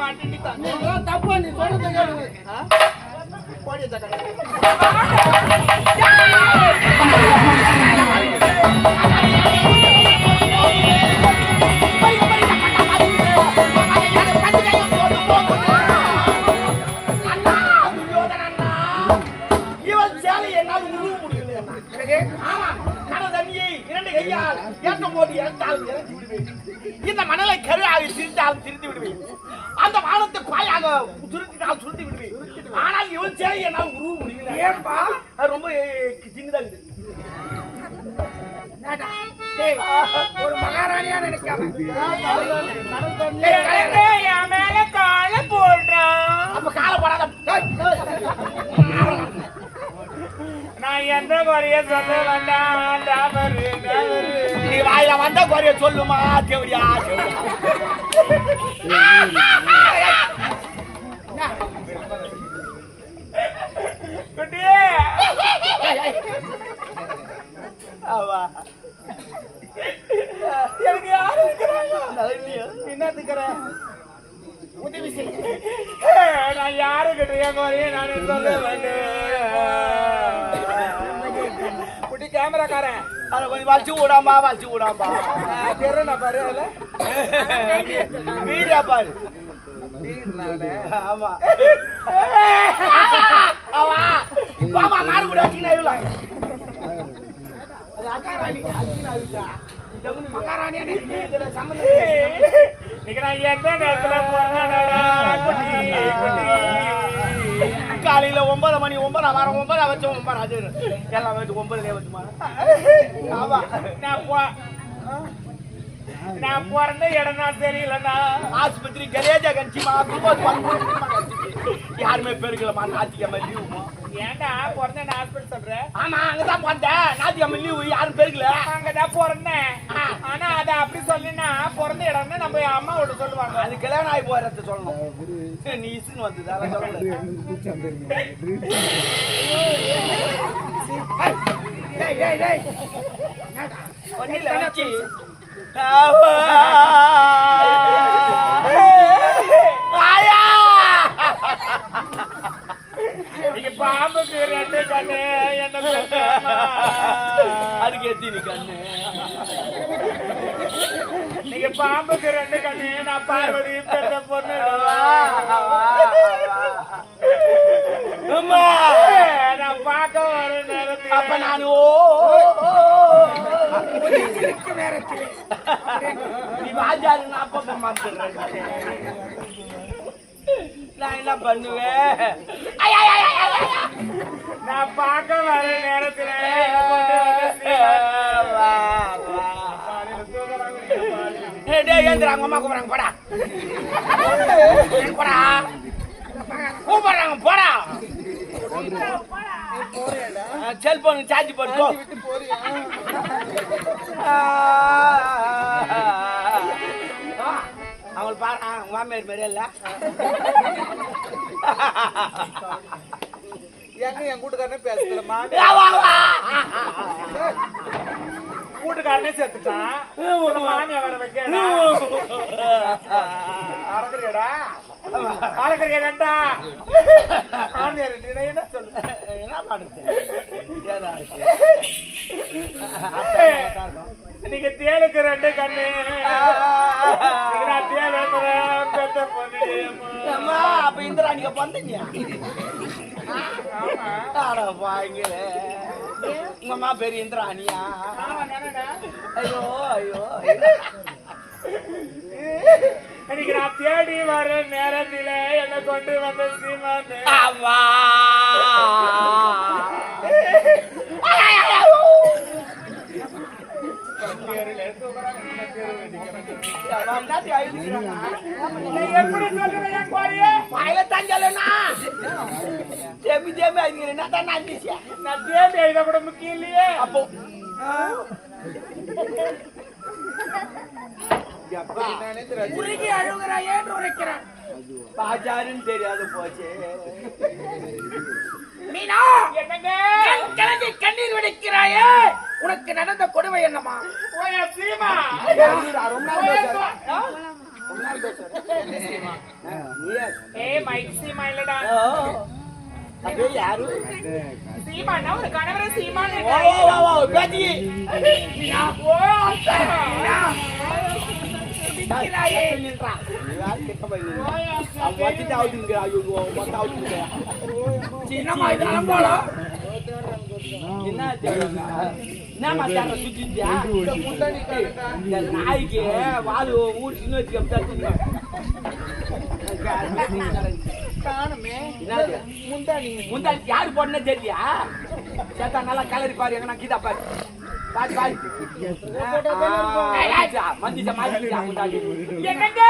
மாட்டேன் தப்பு நீ சொல்றது கோடி தட்டை இந்த மணலை கருவாக திருந்தாலும் திருத்தி விடுவேன் அந்த வானத்தை பாயாக சுருட்டினால் சுருட்டி விடுவேன் ஆனால் இவன் சேலை என்னால் உருவ முடியல ஏன்பா ரொம்ப சின்னதா இருக்குது ஒரு மகாராணியா நினைக்காம என் மேல காலை போடுறான் அப்ப காலை போடாத நான் எந்த குறைய சொல்ல வேண்டாம் நீ வாயில வந்த குறைய சொல்லுமா தேவடியா குட்டி எனக்கு யாரு என்னத்துக்கிற உதவி செய்ய நான் யாரு கிட்ட குறைய நான் சொல்ல வேண்டேன் குட்டி கேமராக்காரன் அதை கொஞ்சம் வச்சு விடாமா தெரியல பாரு வீடியா பாரு ஆமா ஆமா பாமா மாறு கூட காலையில 9 மணி 9 வாரம் 9 வச்சோம் 9 அது எல்லாம் வச்சு 9 வச்சுமா ஆமா நான் பிறந்த இடம் தான் தெரியலண்ணா ஆஸ்பத்திரி கலேஜா கஞ்சிமா யாருமே பெருக்கலமா ஞாயிற்றுக்கிழமை லீவுமா ஏன்டா பிறந்த ஹாஸ்பிட்டல் சொல்றேன் ஆமா அங்கதான் பிறந்தேன் ஞாயிற்றுக்கிழமை லீவு யாரும் பெருக்கல அங்கதான் பிறந்தேன் ஆனா அதை அப்படி சொல்லினா பிறந்த இடம்னு நம்ம அம்மாவோட சொல்லுவாங்க அது கல்யாணம் ஆகி போறத சொல்லணும் நீ இசுன்னு வந்தது அதான் சொல்லல பாம்புக்கு 2 கண்ணு என்ன அதுக்கு எத்தினி கண்ணு நீங்க பாம்புக்கு 2 கண்ணு நான் பார்வதி பெற்ற பொண்ணு நான் பார்க்க வர நேரத்தில் அப்ப நான் நீ வாஜாரு நான் அப்ப மாத்துறேன் நான் என்ன பண்ணுவேன் நான் பார்க்க வர நேரத்துல அம்மா கூப்பிடுறாங்க போடா போடா கூப்பிடுறாங்க போடா செல்போன் சார்ஜ் போட்டு அவங்களுக்கு பாரு மாமியார் மாதிரியா இல்ல என் கூட்டுக்காரனே பேசுறமா கூட்டுக்காரனே சேர்த்துட்டான் மாமியா வர வைக்க அறக்குறியடா அறக்குறியடா மாமியார் என்ன சொல்லு என்ன பாடுது நீங்க தேலுக்கு 2 கண்ணு அப்ப இந்திரா நீங்க பந்தீங்க உங்க அம்மா பேரு இந்திராணியா ஐயோ ஐயோ இன்னைக்கு நான் தேடி வர நேரத்தில் என்ன கொண்டு வந்த சீமான் ஆமா முக்கியம் இல்லையே அப்போ பாஜாருன்னு தெரியாது போச்சு மீனா என்னங்க கண்ணீர் வடிக்கிறாயே உனக்கு நடந்த கொடுமை என்னமா ஏய் மைக் சீமா இல்லடா அப்படியே யாரு சீமானா ஒரு கணவர சீமான் பேட்டி ஓ அத்தா நாய்க்கு வாது ஊட்டின்னு வச்சுக்க முந்தாடி யாரு போடனே தெரியா சேத்தா நல்லா கலரி பாரு எங்க நான் கீதா பாரு மந்திச்ச மாதிரி முந்தாடி என்னங்க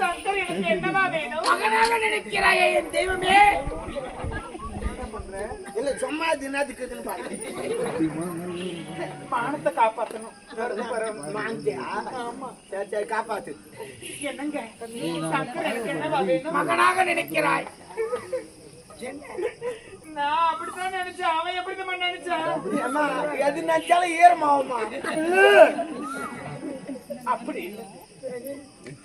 சங்கர் எனக்கு என்னவா வேணும் மகனாக நினைக்கிறாயே என் தெய்வமே இல்ல சும்மா தினத்துக்கு மானத்தை காப்பாத்தணும் காப்பாத்து என்னங்க சங்கர் எனக்கு என்னவா வேணும் மகனாக நினைக்கிறாய் நான் அப்படித்தான் நினைச்சேன் அவன் எப்படிதான் நினைச்சான் எது நினைச்சாலும் ஈரமாவுமா அப்படி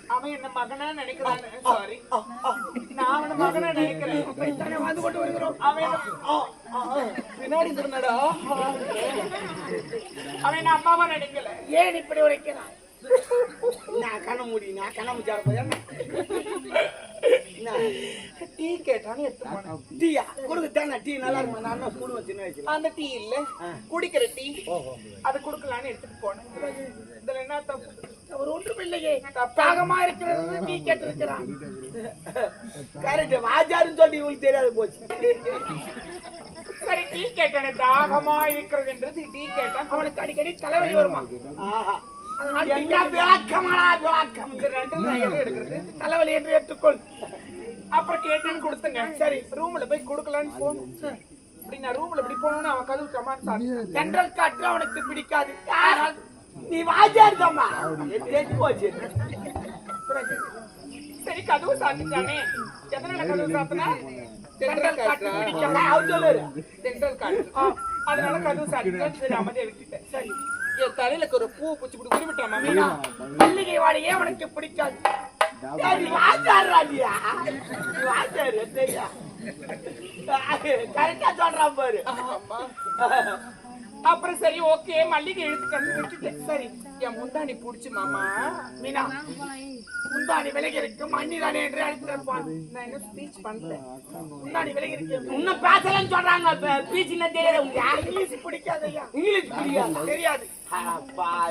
அவன் என்ன மகனா நினைக்கிறான் சாரி நான் அவன மகனா நினைக்கிறேன் வந்து கொண்டு வருகிறோம் அவன் பின்னாடி திருநடா அவன் என்ன அம்மாவா நினைக்கல ஏன் இப்படி உரைக்கிறான் நான் கண்ண முடி நான் கண்ண முடிச்சாரு டீ கேட்டான்னு எடுத்து போனேன் டீயா கொடுக்குறேன் டீ நல்லா இருக்கும் நான் ஸ்கூல் வச்சுன்னு வச்சு அந்த டீ இல்ல குடிக்கிற டீ அது குடுக்கலான்னு எடுத்துட்டு போனேன் இதுல என்ன தப்பு அவர் ஒன்றும் இல்லையே தாகமா இருக்கிறது டீ கேட்டு இருக்கிறான் கரெக்ட் வாஜாருன்னு சொல்லி உங்களுக்கு தெரியாது போச்சு சரி டீ கேட்டேன் தாகமா இருக்கிறது என்றது டீ கேட்டான் அவனுக்கு அடிக்கடி தலைவலி வருமா தலைவலி என்று ஏற்றுக்கொள் அப்புறம் கேட்டேன்னு கொடுத்துங்க சரி ரூம்ல போய் கொடுக்கலான்னு போனோம் அப்படி நான் ரூம்ல இப்படி போனோம்னு அவன் கதவு கமான் ஜெனரல் காற்று அவனுக்கு பிடிக்காது நீ வாஜார் தாமா தெரிஞ்சு போச்சு சரி கதவு சாத்திட்டானே எதனால கதவு சாத்தினா ஜெனரல் காற்று பிடிக்காது அவர் சொல்லுரு ஜெனரல் காற்று அதனால கதவு சாத்திட்டா சரி அமைதியா விட்டுட்டேன் சரி என் தலையில ஒரு பூ பூச்சி இப்படி உருவிட்டாமா மீனா மல்லிகை வாழையே அவனுக்கு பிடிக்காது வாஜார் ராஜியா வாஜார் தெரியா கரெக்டா சொல்றான் பாரு அப்புறம் சரி ஓகே மல்லிகை எடுத்துட்டு விட்டுட்டேன் சரி என் முந்தாணி புடிச்சு மாமா மீனா முந்தாணி விலகி இருக்கு மண்ணி தானே என்று அழைத்திருப்பான் நான் என்ன ஸ்பீச் பண்றேன் முந்தாணி விலகி இருக்கு இன்னும் பேசலன்னு சொல்றாங்க பீச்சின தெரியாது உங்களுக்கு இங்கிலீஷ் பிடிக்காதையா இங்கிலீஷ் பிடிக்காது தெரியாது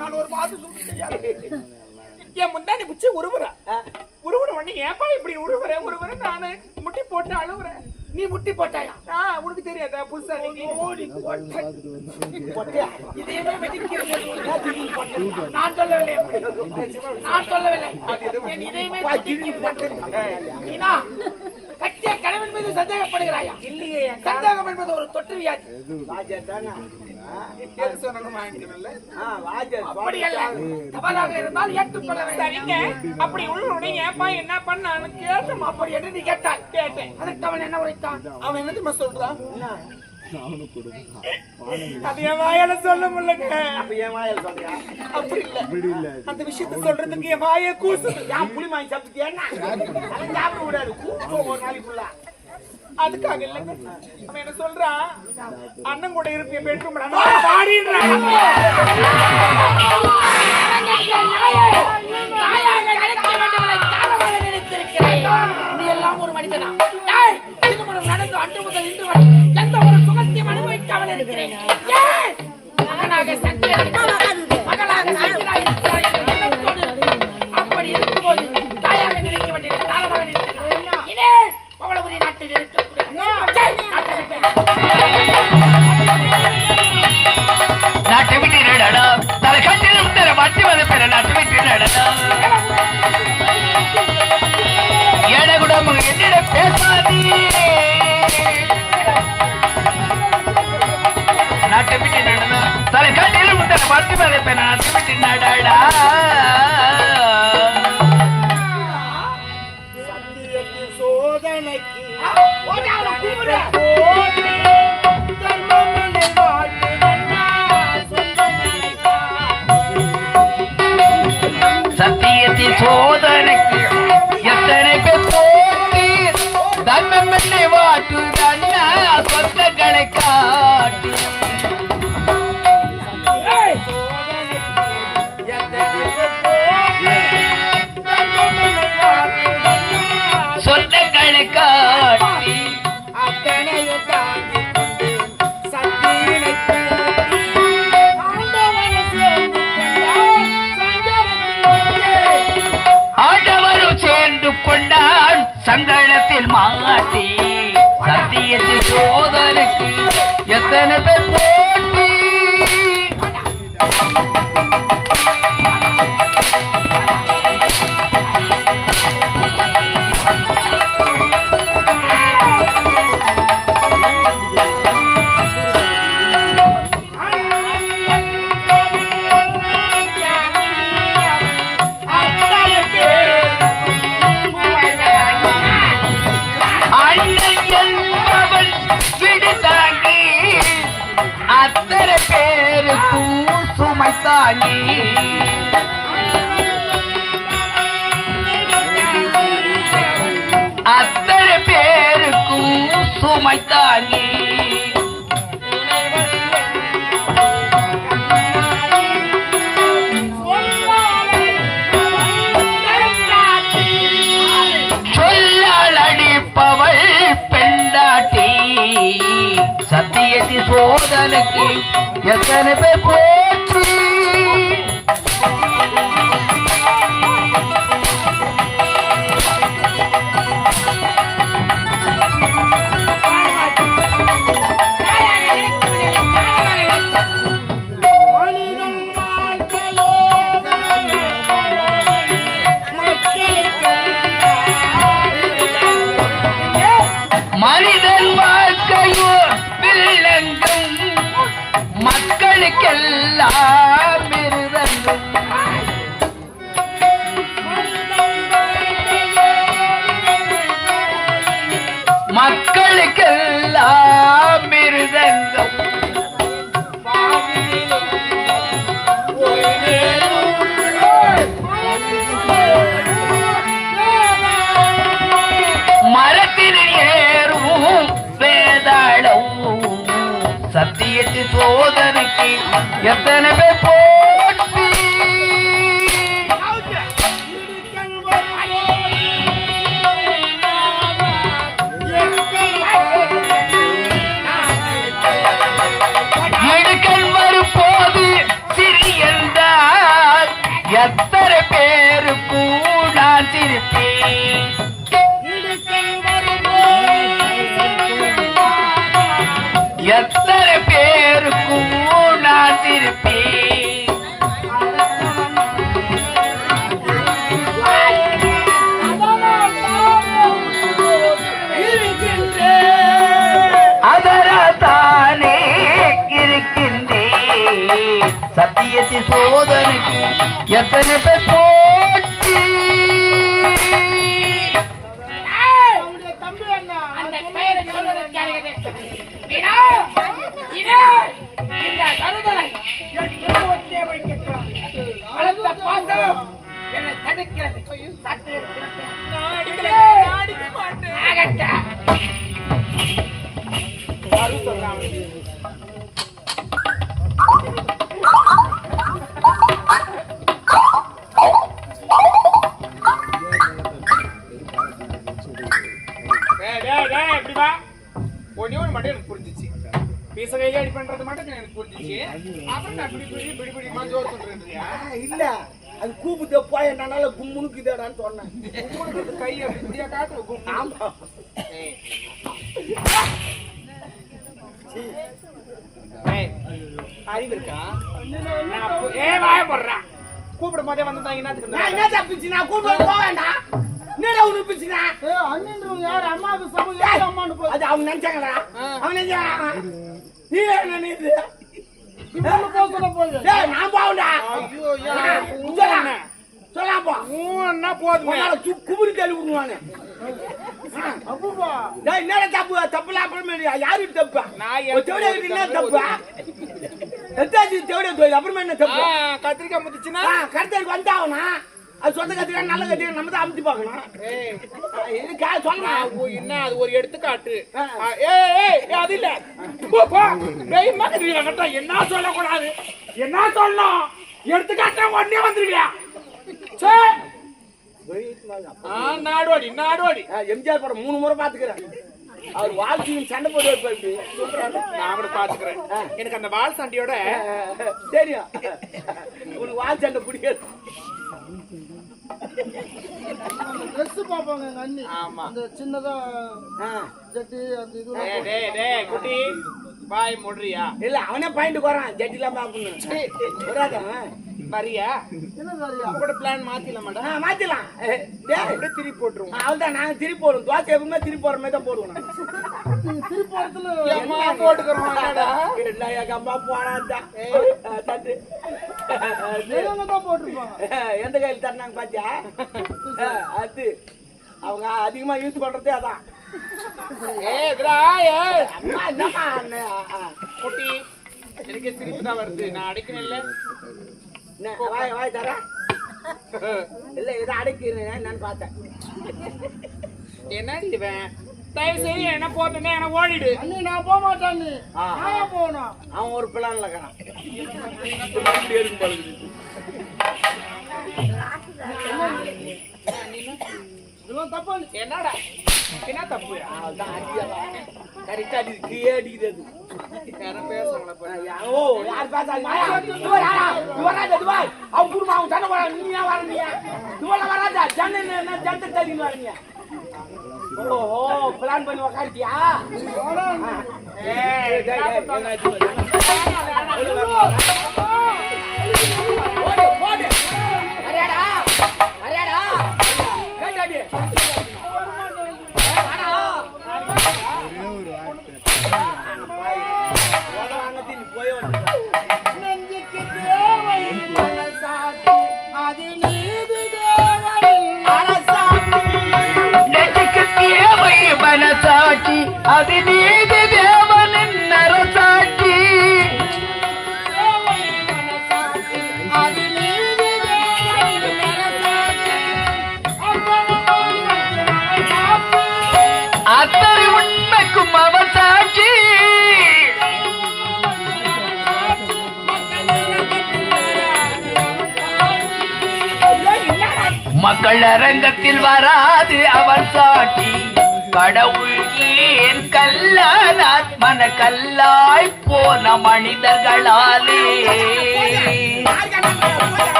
நான் ஒரு மாதம் சொல்லி தெரியாது என் முந்தாணி பிடிச்சி உருவுற உடனே ஏப்பா இப்படி உருவுற நானு முட்டி போட்டு அழுவுறேன் நீ முட்டி போட்டாயா உனக்கு தெரியாதா புதுசா இதையுமே நான் சொல்லவில்லை நான் சொல்லவில்லை இதையுமே கட்டிய கணவன் மீது சந்தேகப்படுகிறாயா இல்லையே சந்தேகம் என்பது ஒரு தொற்று வியாதி அப்படி அல்ல தவறாக இருந்தால் ஏற்றுக்கொள்ள சரிங்க அப்படி உள்ளுடைய ஏப்பா என்ன பண்ணான்னு கேட்டோம் அப்படி என்று நீ கேட்டாய் கேட்டேன் அதுக்கு அவன் என்ன உரைத்தான் அவன் என்ன தெரியுமா சொல்றான் அது என் வாயால சொல்ல முடியலங்க அப்ப என் வாயால சொல்றியா அப்படி இல்ல அந்த விஷயத்த சொல்றதுக்கு என் வாயை கூசுது யான் புளி வாங்கி சாப்பிட்டு என்ன அதை சாப்பிட விடாது கூப்பிட்டு ஒரு நாளைக்குள்ள அதுக்காக இல்லைங்க அவன் என்ன சொல்றான் அண்ணன் கூட இருப்பிய பெட்ரூம் நீ எல்லாம் ஒரு மனிதனா நடந்து அன்று முதல் இன்று வரை எந்த ஒரு சுகத்தையும் அனுபவிக்காமல் இருக்கிறேன் மகனாக மகளாக அப்படி இருக்கும்போது தாயாக நினைக்க வேண்டிய காலமாக நினைக்கிறேன் பவளபுரி நாட்டில் நாட்டு விட்டு நடனா தலை கட்டில் உத்தர மாற்றி வந்து பெற நாட்டு விட்டு நடனா ஏடகுடம் என்னிடம் பேசாதீ நாட்டு விட்டு நடனா தலை கட்டில் உத்தர மாற்றி வந்து பெற நாட்டு விட்டு நடடா சோதனைக்கு சத்தியத்தின் சோதனைக்கு எத்தனை பேர் போட்டி தர்மம் என்னை வாட்டு அண்ணா சொந்தங்களை காட்டி சொந்தங்களை காட்டி ஆண்டவரும் சேர்ந்து கொண்டான் சங்கடத்தில் மாட்டி சத்தியத்தில் சோதனைக்கு எத்தனை பேர் போட்டி அத்தனை பேருக்கும் சுமை தாங்கி அத்தனை பேருக்கும் சுமை தாங்கி சொல்லால் அடிப்பவள் பெண்டாட்டி சத்தியத்தின் சோதனைக்கு எத்தனை பேர் போற்றி மனிதன் வாழ்க்கையோ வில்லங்கும் மக்களுக்கெல்லாம் மிருதங்கும் மக்களுக்கெல்லாம் மிருதங்கம் மரத்தில் ஏறும் வேதாளம் சத்தியத்தின் சோதனைக்கு எத்தனை பேர் போட்டி இடுக்கல் வரும்போது சிறியந்தால் எத்தனை பேருக்கும் நான் சிரிப்பேன் எத்தனை பேருக்கும் நான் சிரிப்பேன் அதனால்தானே இருக்கின்றேன் சத்தியத்தின் சோதனைக்கு எத்தனை பேர் போட்டி அடி பண்றது மட்டும் எனக்கு புரிஞ்சிச்சு. அப்புறம் நான் பிடி ஜோர் சொல்றேன்றியா? இல்ல அது கூப்பிட்டு போய் என்னால கும்முனுக்குதாடான்னு சொன்னேன். கும்முனுக்கு கை அப்படியே காட்டு கும்மு. ஆமா. அறிவு இருக்கா? வாய போடுறா. கூப்பிடும் போதே வந்துட்டாங்க என்ன தப்பிச்சு நான் கூப்பிட்டு போக வேண்டாம். என்னடா உனக்கு பிச்சுனா? அண்ணன் யாரு அம்மாவுக்கு சமம் அம்மானு போய் அது அவங்க நினைச்சாங்களா? அவன் நினைச்சாங்க. நீ என்ன நீது? நான் போகண்டா. சொல்லாப்பா என்ன போதும் குபுரி தள்ளி விடுவானு. என்னடா தப்பு தப்புல அப்புறமே யாரு தப்பா? தேவையா என்ன தப்பா? எத்தாச்சு தேவையா அப்புறமே என்ன தப்பு? கத்திரிக்காய் முதிச்சுன்னா கருத்தருக்கு வந்தாவனா அது சொந்த கத்திரிக்காய் நல்ல கத்திரிக்காய் நம்ம தான் அமுத்தி பார்க்கணும். இதுக்கா சொன்னா என்ன அது ஒரு எடுத்துக்காட்டு. அது இல்ல என்ன சொல்லக்கூடாது, என்ன சொல்லணும், எடுத்துக்காட்டா உடனே வந்துருவியா? நாடோடி நாடோடி எம்ஜிஆர் படம் 3 முறை பாத்துக்கிறேன். அவர் வாழ்க்கையும் சண்டை போட்டு வைப்பாரு. நான் கூட பாத்துக்கிறேன். எனக்கு அந்த வால் சண்டையோட தெரியும். உனக்கு வால் சண்டை பிடிக்காது. ட்ரெஸ் பாப்பாங்க எங்க அண்ணி. ஆமா. அந்த சின்னதா ஜட்டி அந்த இது குட்டி பாய் முடுறியா? இல்ல அவனே பாயிண்ட் போறான். ஜட்டிலாம் பாக்கணும். வரியா? என்ன சாரியா? கூட பிளான் மாத்தில மாட்டேன். மாத்திலாம். அப்படியே திருப்பி போட்டுருவோம். அவள்தான் நாங்க திருப்பி போடுவோம். தோசை எப்பவுமே திருப்பி போற மாதிரி தான் போடுவோம். திருப்பி இடத்துல போட்டுக்கிறோம். இல்ல எங்க அம்மா போறான் தட்டு தான் போட்டிருப்பாங்க. எந்த கையில் தட்டினாங்க பாத்தியா? அது அவங்க அதிகமா யூஸ் பண்றதே அதான். குட்டி எனக்கு திருப்பி தான் வருது. நான் அடைக்கணும் இல்ல வாய் தர இல்ல இதை அடைக்கிறேன் நான் பார்த்தேன். என்னடி இவன் தயவு செய்து என்ன போட்டுனே என்ன ஓடிடு. அண்ணி நான் போக மாட்டேன். நான் போகணும். அவன் ஒரு பிளான்ல இருக்கான். இதெல்லாம் தப்பா என்னடா என்ன தப்பு? கரெக்டா அடிக்கிறது. ஓ யார் பேசாதீங்க. அவன் குடும்பம் அவன் சண்டை போறான். நீயா வரீங்க வராதா? ஜனத்தை தள்ளின்னு வரீங்க. ஓஹோ பிளான் பண்ணி உக்காரிட்டியா? மனசாட்சி அது நீதி தேவனின் நரசாட்சி. அத்தனை உண்மைக்கும் அவர் சாட்சி. மக்கள் அரங்கத்தில் வராது அவர் சாட்சி. கடவுள் ஏன் கல்லானார் மன கல்லாய் போன மனிதர்களாலே.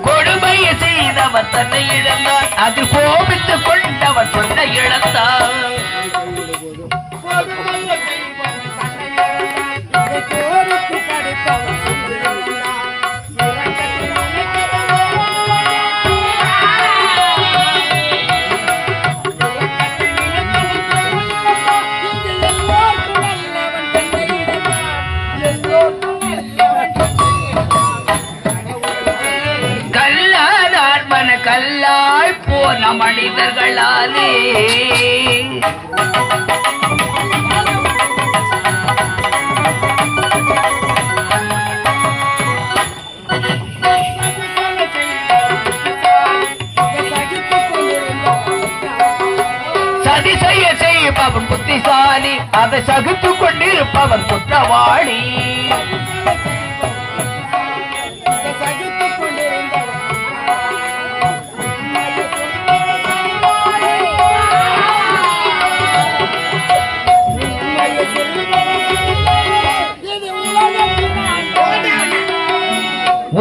கொடுமையை செய்தவர் தன்னை இழந்தார், அது கோபித்துக் கொண்டவர் சொன்ன இழந்தார். கல்லானார் மன கல்லாய் போன மனிதர்களாலே. சதி செய்பவன் புத்திசாலி, அதை சகித்துக் கொண்டிருப்பவன் குற்றவாளி.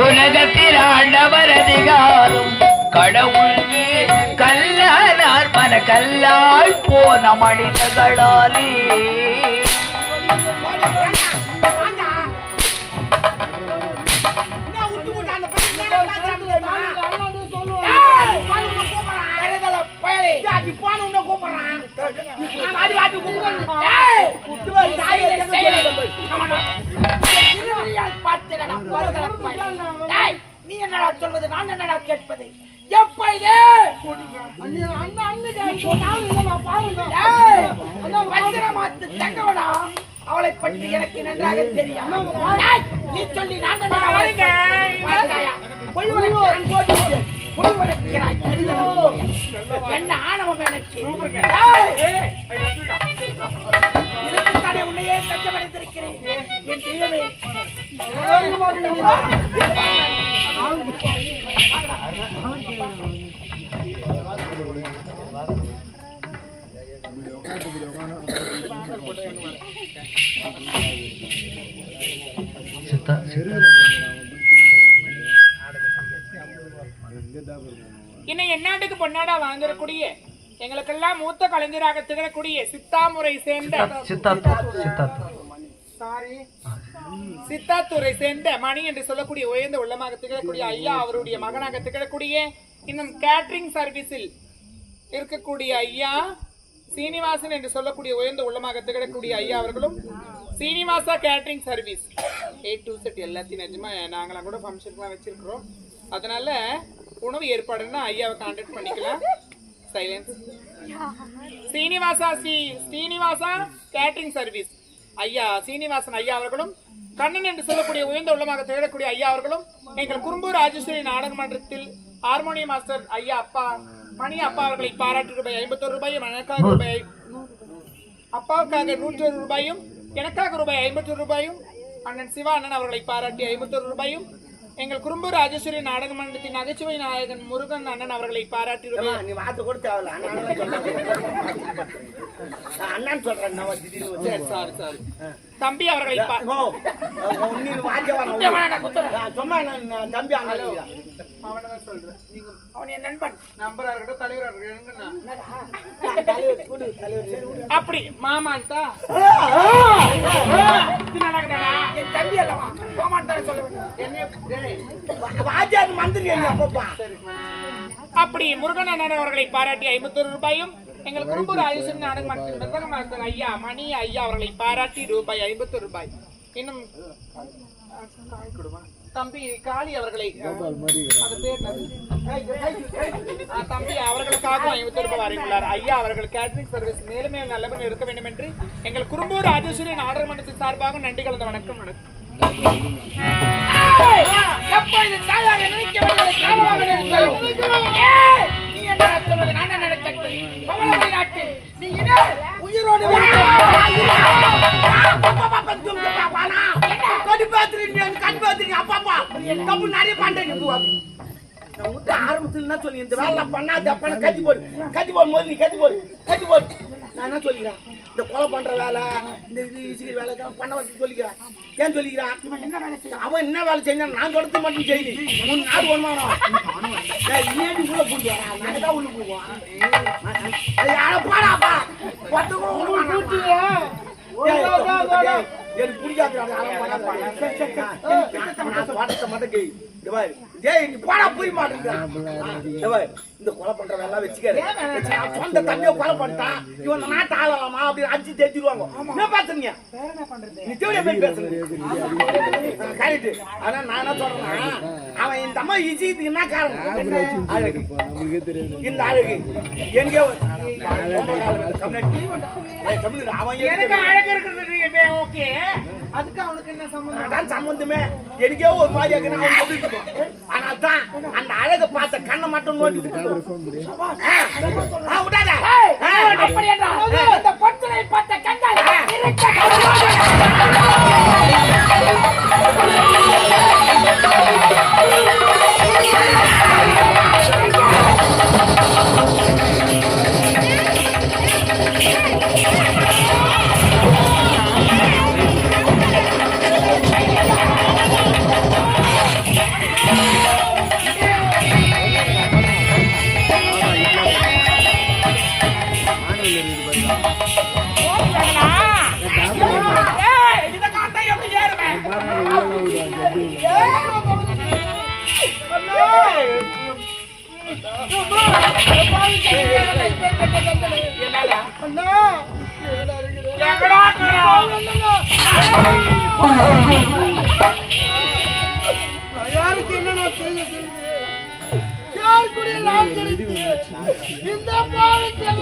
உலகத்தில் ஆண்டவர் அதிகாரம் கடவுள் கல்லானார் மன கல்லாய் போன மனிதர்களாலே. நீ என்னடா சொல்வது, நான் என்னடா கேட்பது? எப்ப ஏய், பத்திரமாத்து தங்கவனா, அவளை பற்றி எனக்கு நன்றாக தெரியும். ஏய், நீ சொல்லி நான் தான் பாருங்க. பொய் உரைக்கிறான் போட்டு பொய் உரைக்கிறான். என்ன ஆணவம் எனக்கு. ஏய், இதுக்குத்தானே உன்னையே கஷ்டப்படுத்திருக்கிறேன். என் தெய்வமே. இன்னும் என்னாட்டுக்கு பொன்னாடா வாங்கக்கூடிய எங்களுக்கெல்லாம் மூத்த கலைஞராக திகழக்கூடிய சித்தாமுறை சேர்ந்த சித்தாத்துறை சேர்ந்த மணி என்று சொல்லக்கூடிய உயர்ந்த உள்ளமாக திகழக்கூடிய ஐயா அவருடைய மகனாக திகழக்கூடிய இன்னும் கேட்டரிங் சர்வீஸில் இருக்கக்கூடிய ஐயா சீனிவாசன் என்று சொல்லக்கூடிய உயர்ந்த உள்ளமாக திகழக்கூடிய ஐயா அவர்களும் Srinivasa catering service A to Z எல்லாத்தையும் நிஜமா நாங்களாம் கூட ஃபங்க்ஷனுக்குலாம் வச்சிருக்கிறோம். அதனால உணவு ஏற்பாடுன்னா ஐயாவை கான்டாக்ட் பண்ணிக்கலாம். சைலன்ஸ். ஸ்ரீனிவாசா கேட்டரிங் சர்வீஸ் ஐயா சீனிவாசன் ஐயா அவர்களும் கண்ணன் என்று சொல்லக்கூடிய உயர்ந்த உள்ளமாக திகழக்கூடிய ஐயா அவர்களும் எங்கள் குறும்பூர் ராஜேஸ்வரி நாடக மன்றத்தில் ஹார்மோனியம் மாஸ்டர் ஐயா அப்பா மணி அப்பா அவர்களை பாராட்டு ரூபாய் 51 ரூபாயும் எனக்காக ரூபாய் அப்பாவுக்காக 101 ரூபாயும் எனக்காக ரூபாய் 51 ரூபாயும் அண்ணன் சிவா அண்ணன் அவர்களை பாராட்டி 51 ரூபாயும் எங்கள் குறும்பூர் ராஜேஸ்வரி நாடக மன்றத்தின் நகைச்சுவை நாயகன் முருகன் அண்ணன் அவர்களை பாராட்டி ரூபாய் நீ வார்த்தை கூட தேவையில்ல. அண்ணன் சொல்றேன். சாரி தம்பி அவர்களை தம்பி அவனதான் சொல்றேன். அவன் என் நண்பன். நம்பரா இருக்கட்டும் தலைவரா இருக்கட்டும் அப்படி மாமான்ட்டா என் தம்பி அல்லவா போமாட்டாரு சொல்ல வாஜாது மந்திரி அப்பப்பா. அப்படி முருகன் அண்ணன் அவர்களை பாராட்டி 51 ரூபாயும் எங்கள் குறும்பூர் ராஜேஸ்வரி நாடக மன்றத்தின் மிருதங்க மாஸ்டர் ஐயா மணி ஐயா அவர்களை பாராட்டி ரூபாய் 51 ரூபாய் இன்னும் தம்பி காளி அவர்களை அது பேர் தம்பி அவர்களுக்காக 50 ரூபாய் வரையுள்ளார். ஐயா அவர்கள் கேட்டரிங் சர்வீஸ் மேலும் நல்லபடி இருக்க வேண்டும் என்று எங்கள் குறும்பூர் ராஜேஸ்வரி நாடக மன்றத்தின் சார்பாக நன்றி கலந்த வணக்கம். எப்பொழுது தாயாக நினைக்க நீ என்ன சொல்வது நான் நடத்த நாட்டில் நீ உயிரோடு நிறைய பண்றேன் ஆரம்பத்துல சொல்லி இந்த வேலை பண்ணாத பண்ண கட்டி போடு போது நீ கட்டி போடு நான் என்ன சொல்லிக்கிறேன் இந்த கொலை பண்ற வேலை இந்த இது வேலை பண்ண வச்சு சொல்லிக்கிறேன். ஏன் சொல்லிக்கிறான் அவன் என்ன வேலை செஞ்சான் நான் தொடர்ந்து மட்டும் செய்யணும். உன் நாடு ஒன்றுமானோ இன்னும் உள்ள போடுவான் நாங்க தான் உள்ள போடுவோம். அது யார பாடாப்பா எனக்கு பிடிக்காது போடா புரிய மாட்டேங்குது. இந்த கொலை பண்ற வேலை வச்சுக்காரு சொந்த தம்பியை கொலை பண்ணிட்டான் இவன் நாட்டு ஆளலாமா அப்படி அடிச்சு தெரிஞ்சிருவாங்க. என்ன பேசுறீங்க நீ தேவையா பேசுறீங்க கரெக்ட். ஆனா நான் என்ன சொல்றேன்னா அவன் இந்த அம்மா இசைத்துக்கு என்ன காரணம் அழகு இந்த அழகு எங்கே அழகு இருக்கிறது ஓகே அதுக்கு அவனுக்கு என்ன சம்பந்தம்? சம்பந்தமே எனக்கே ஒரு மாதிரியா ஆனால் தான் அந்த அழகை பார்த்த கண்ணை மட்டும் நோண்டி பார்த்த கண்ணால் யாருக்கு என்ன யாரு கூட இந்த பாவத்தை